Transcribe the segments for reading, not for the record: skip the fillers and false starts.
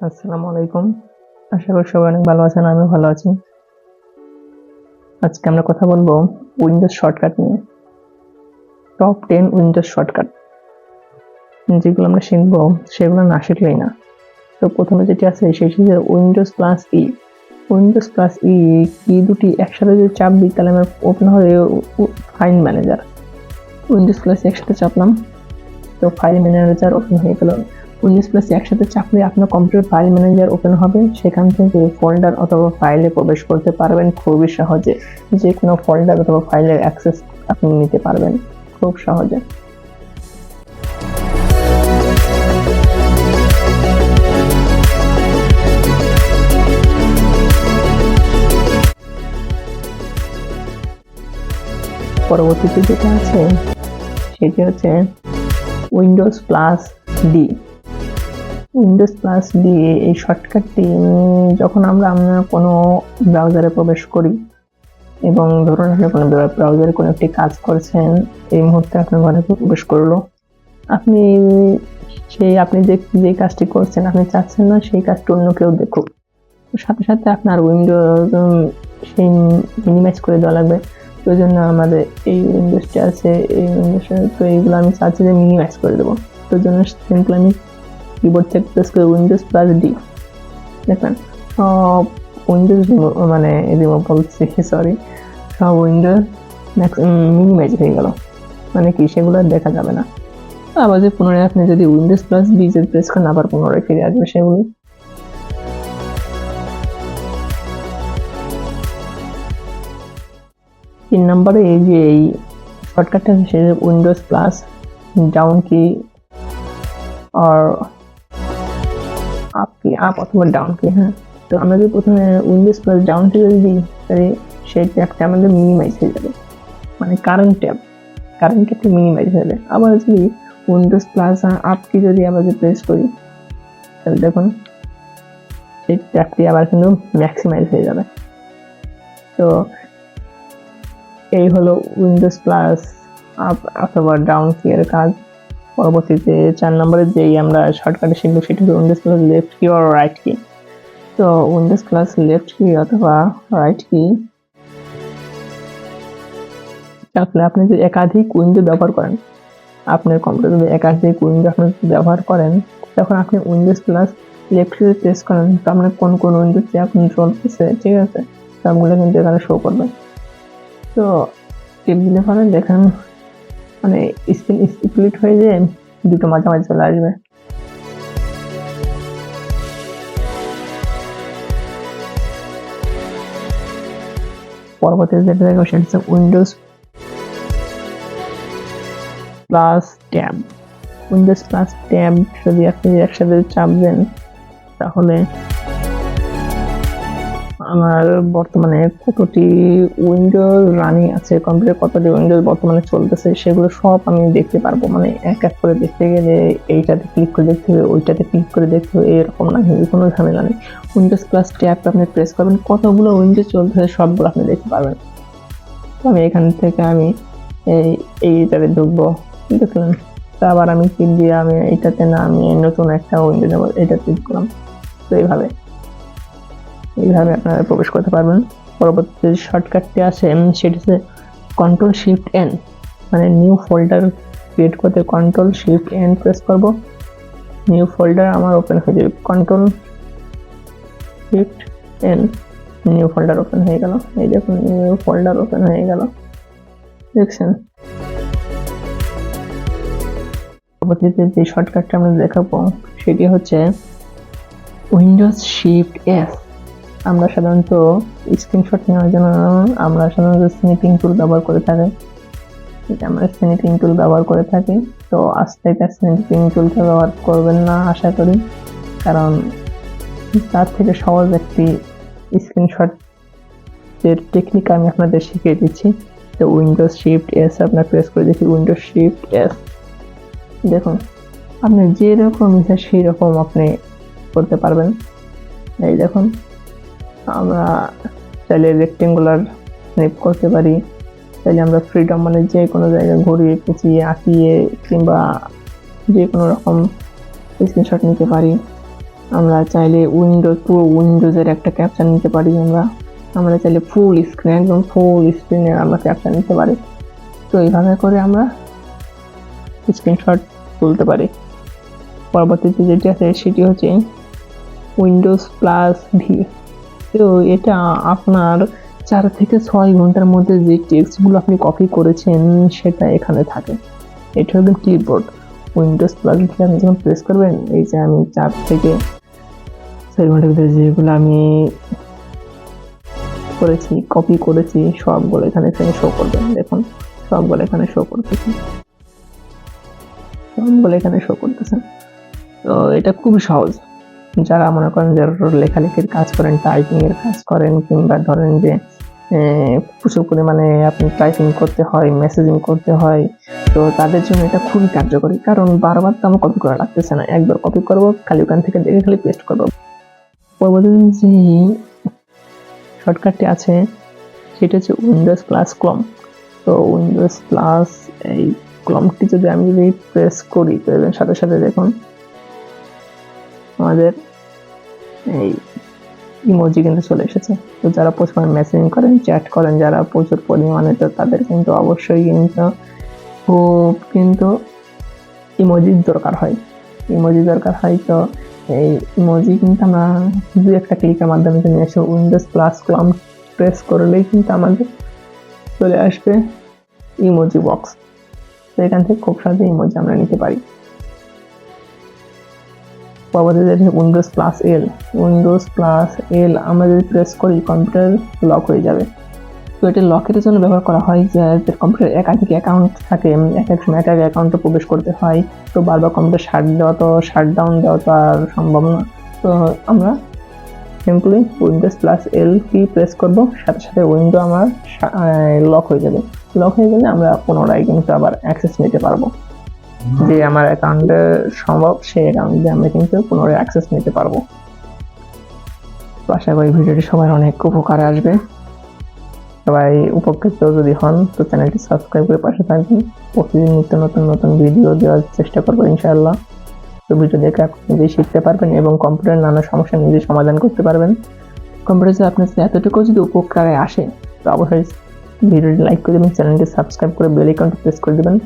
আসসালামু আলাইকুম। আশা করি সবাই অনেক ভালো আছেন। আমিও ভালো আছি। আজকে আমরা কথা বলবো উইন্ডোজ শর্টকাট নিয়ে। টপ 10 উইন্ডোজ শর্টকাট যেগুলো আমরা শিখবো সেগুলো না শিখলেই না। তো প্রথমে যেটি আছে সেটি হচ্ছে Windows plus E. Windows plus E কি দুটি একসাথে যদি চাপ দিই তাহলে আমার ওপেন হবে ফাইল ম্যানেজার। উইন্ডোজ প্লাস একসাথে চাপলাম, তো ফাইল ম্যানেজার ওপেন হয়ে গেল। উইন্ডোজ প্লাস একসাথে চাপলে আপনার কম্পিউটার ফাইল ম্যানেজার ওপেন হবে। সেখান থেকে ফোল্ডার অথবা ফাইলে প্রবেশ করতে পারবেন খুবই সহজে। যে কোনো ফোল্ডার অথবা ফাইলের অ্যাক্সেস আপনি নিতে পারবেন খুব সহজে। পরবর্তীতে যেটা আছে সেটি হচ্ছে Windows plus D. Windows plus D এই শর্টকাটটি যখন আমরা কোনো ব্রাউজারে প্রবেশ করি এবং ধরুন আপনি কোনো ব্রাউজারে কোনো একটি কাজ করছেন, এই মুহূর্তে আপনার ঘরে প্রবেশ করলো, আপনি আপনি যে কাজটি করছেন আপনি চাচ্ছেন না সেই কাজটি অন্য কেউ দেখুক, সাথে সাথে আপনার উইন্ডোজ সেই মিনিমাইজ করে দেওয়া লাগবে। ওই জন্য আমাদের এই উইন্ডোজটা আছে, এই উইন্ডোজটা, তো এইগুলো আমি চাচ্ছি যে মিনিমাইজ করে দেবো। তো জন্য সিম্পল আমি কিবোর্ড থেকে প্রেস করে উইন্ডোজ প্লাস ডি, দেখবেন সব উইন্ডোজ মানে রিমুভ বলছি, সরি, সব উইন্ডোজ মিনিমাইজ হয়ে গেল। মানে কি, সেগুলো দেখা যাবে না। আবার যে পুনরায় আপনি যদি উইন্ডোজ প্লাস ডি যে প্রেস করেন আবার পুনরায় ফিরে আসবে সেগুলো। 3 নম্বরে এই যে এই শর্টকাটটা আছে উইন্ডোজ প্লাস ডাউন কি আর আপ অথবা ডাউন কি। হ্যাঁ, তো আমরা যদি প্রথমে উইন্ডোজ প্লাস ডাউন কি যদি দিই তাহলে সেই ট্যাবটা আমাদের মিনিমাইজ হয়ে যাবে, মানে কারেন্ট ট্যাবটা মিনিমাইজ হয়ে যাবে। আবার যদি উইন্ডোজ প্লাস আপ কি যদি আবার প্রেস করি তাহলে দেখুন সেই ট্যাবটি আবার কিন্তু ম্যাক্সিমাইজ হয়ে যাবে। তো এই হলো উইন্ডোজ প্লাস আপ অথবা ডাউন কি এর কাজ। পরবর্তীতে 4 নম্বরে যেই আমরা শর্টকাটে শিখবো সেটি হলো উইন্ডোজ প্লাস লেফট কি আর রাইট কি। তো উইন্ডোজ প্লাস লেফট কি অথবা রাইট কি চাপলে আপনি যদি একাধিক উইন্ডো ব্যবহার করেন, আপনার কম্পিউটারে যদি একাধিক উইন্ডো আপনি ব্যবহার করেন, তখন আপনি উইন্ডোজ প্লাস লেফট কি প্রেস করেন, তো আপনার কোন কোন উইন্ডোতে আপনি চলতেছে, ঠিক আছে, সবগুলো কিন্তু এখানে শো করবে। তো টিপ দিলে পরে দেখেন মানে স্ক্রিন স্প্লিট হয়ে যায়, দুটো মাঝামাঝি চলে আসবে। পরবর্তীতে যেটা দেখো সেটা হচ্ছে Windows plus tab. Windows plus tab যদি আপনি একসাথে চাপ দেন তাহলে আমার বর্তমানে কতটি উইন্ডোজ রানিং আছে, কম্পিউটার কতটি উইন্ডোজ বর্তমানে চলতেছে সেগুলো সব আমি দেখতে পারবো। মানে এক এক করে দেখতে গেলে এইটাতে ক্লিক করে দেখতে হবে, ওইটাতে ক্লিক করে দেখতে হবে, এরকম না, কোনো ঝামেলা নেই। উইন্ডোজ প্লাস ট্যাবটা আপনি প্রেস করবেন, কতগুলো উইন্ডোজ চলতেছে সবগুলো আপনি দেখতে পারবেন। তো আমি এখান থেকে আমি এইটাতে ঢুকবো, দেখলাম, তো আবার আমি ক্লিক দিয়ে আমি এইটাতে না, আমি নতুন একটা উইন্ডো নেবো, এটাতে ঢুকলাম। তো এইভাবে আপনারা প্রবেশ করতে পারবেন। পরবর্তী শর্টকাটটি আছে সেটি হচ্ছে কন্ট্রোল শিফট এন, মানে নিউ ফোল্ডার ক্রিয়েট করতে কন্ট্রোল শিফট এন প্রেস করব, নিউ ফোল্ডার আমার ওপেন হয়ে যাবে। Control shift N, new folder open হয়ে গেল। এই দেখুন নিউ ফোল্ডার ওপেন হয়ে গেল, দেখছেন। পরবর্তীতে যে শর্টকাটটা আমরা দেখাবো সেটি হচ্ছে উইন্ডোজ শিফট এস। আমরা সাধারণত স্ক্রিনশট নেওয়ার জন্য আমরা সাধারণত স্নিপিং টুল ব্যবহার করে থাকি, আমরা স্নিপিং টুল ব্যবহার করে থাকি। তো আজ থেকে স্নিপিং টুলটা ব্যবহার করবেন না আশা করি, কারণ তার থেকে সহজ একটি স্ক্রিনশট এর টেকনিক আমি আপনাদের শিখিয়ে দিচ্ছি। তো উইন্ডোজ শিফট এস আপনার প্রেস করে দেখি, উইন্ডোজ শিফট এস, দেখুন আপনি যেরকম ইচ্ছা সেই রকম আপনি করতে পারবেন। এই দেখুন আমরা চাইলে রেক্টেঙ্গুলার স্ন্যাপ করতে পারি, চাইলে আমরা ফ্রিডম মানে যে কোনো জায়গায় ঘুরিয়ে পেঁচিয়ে আঁকিয়ে কিংবা যে কোনো রকম স্ক্রিনশট নিতে পারি। আমরা চাইলে পুরো উইন্ডোজের একটা ক্যাপচার নিতে পারি। আমরা চাইলে ফুল স্ক্রিন, একদম ফুল স্ক্রিনে আমরা ক্যাপচার নিতে পারি। তো এইভাবে করে আমরা স্ক্রিনশট তুলতে পারি। পরবর্তীতে যেটি আছে সেটি হচ্ছে উইন্ডোজ প্লাস ভি। তো এটা আপনার 4 থেকে 6 ঘন্টার মধ্যে যে টেক্সটগুলো আপনি কপি করেছেন সেটা এখানে থাকে। এটা হলো কিবোর্ড। উইন্ডোজ প্লাস ভি আপনি যখন প্রেস করবেন, এই যে আমি 4 থেকে 6 ঘন্টার ভিতরে যেগুলো আমি করেছি, কপি করেছি, সবগুলো এখানে শো করবে। দেখুন সবগুলো এখানে শো করতেছে, সবগুলো এখানে শো করতেছে। তো এটা খুব সহজ। যারা মনে করেন যারা লেখালেখির কাজ করেন, টাইপিং এর কাজ করেন, কিংবা ধরেন যে প্রচুর পরিমাণে আপনি টাইপিং করতে হয়, মেসেজিং করতে হয়, তো তাদের জন্য এটা খুবই কার্যকরী। কারণ বারবার তো আমার কপি করা লাগতেছে না, একবার কপি করবো, খালি ওখান থেকে দেখে খালি পেস্ট করবো। পরবর্তীতে যে শর্টকাটটি আছে সেটা হচ্ছে উইন্ডোজ প্লাস ক্লম। তো উইন্ডোজ প্লাস এই ক্লমটি যদি আমি প্রেস করি, তো এর সাথে সাথে দেখুন আমাদের এই ইমোজি কিন্তু চলে এসেছে। তো যারা প্রচুর মেসেজিং করেন, চ্যাট করেন, যারা প্রচুর পরিমাণে, তো তাদের কিন্তু অবশ্যই কিন্তু ইমোজির দরকার হয়। তো এই ইমোজি কিন্তু আমরা শুধু একটা ক্লিকের মাধ্যমে নিয়ে আসে। উইন্ডোজ প্লাস ক্লম প্রেস করলেই কিন্তু আমাদের চলে আসবে ইমোজি বক্স। তো এখান থেকে খুব সহজে ইমোজি আমরা নিতে পারি। পরবর্তীতে উইন্ডোজ প্লাস এল আমরা যদি প্রেস করি, কম্পিউটার লক হয়ে যাবে। তো এটা লকের জন্য ব্যবহার করা হয়, যে কম্পিউটার একাধিক অ্যাকাউন্ট থাকে, এক এক সময় এক এক অ্যাকাউন্টে প্রবেশ করতে হয়। তো বারবার কম্পিউটার শাটডাউন দেওয়া তো আর সম্ভব না। তো আমরা সিম্পলি উইন্ডোজ প্লাস এল কি প্রেস করব, সাথে সাথে উইন্ডো আমার লক হয়ে যাবে। লক হয়ে গেলে আমরা পুনরায় কিন্তু আবার অ্যাক্সেস নিতে পারবো। যে আমার অ্যাকাউন্টে সম্ভব, সেই অ্যাকাউন্টে আমরা কিন্তু পুনরায় অ্যাক্সেস নিতে পারবো। তো আশা করি ভিডিওটি সবার অনেক উপকারে আসবে। সবাই উপকৃত যদি হন, তো চ্যানেলটি সাবস্ক্রাইব করে পাশে থাকবেন। প্রতিদিন নিত্য নতুন ভিডিও দেওয়ার চেষ্টা করবো ইনশাআল্লাহ। তো ভিডিও দেখে আপনি নিজেই শিখতে পারবেন এবং কম্পিউটারের নানা সমস্যা নিজেই সমাধান করতে পারবেন। কম্পিউটার যদি আপনার এতটুকু যদি উপকারে আসে, তো অবশ্যই ভিডিওটি লাইক করে দেবেন, চ্যানেলটি সাবস্ক্রাইব করে বেল আইকনটি প্রেস করে দেবেন।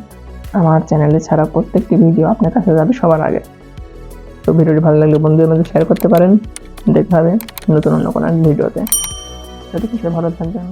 আমার চ্যানেলে ছাড়া প্রত্যেকটি ভিডিও আপনার কাছে যাবে সবার আগে। তো ভিডিওটি ভালো লাগলে বন্ধুদের মধ্যে শেয়ার করতে পারেন। দেখা হবে নতুন অন্য কোনো ভিডিওতে। ততক্ষণ ভালো থাকবেন।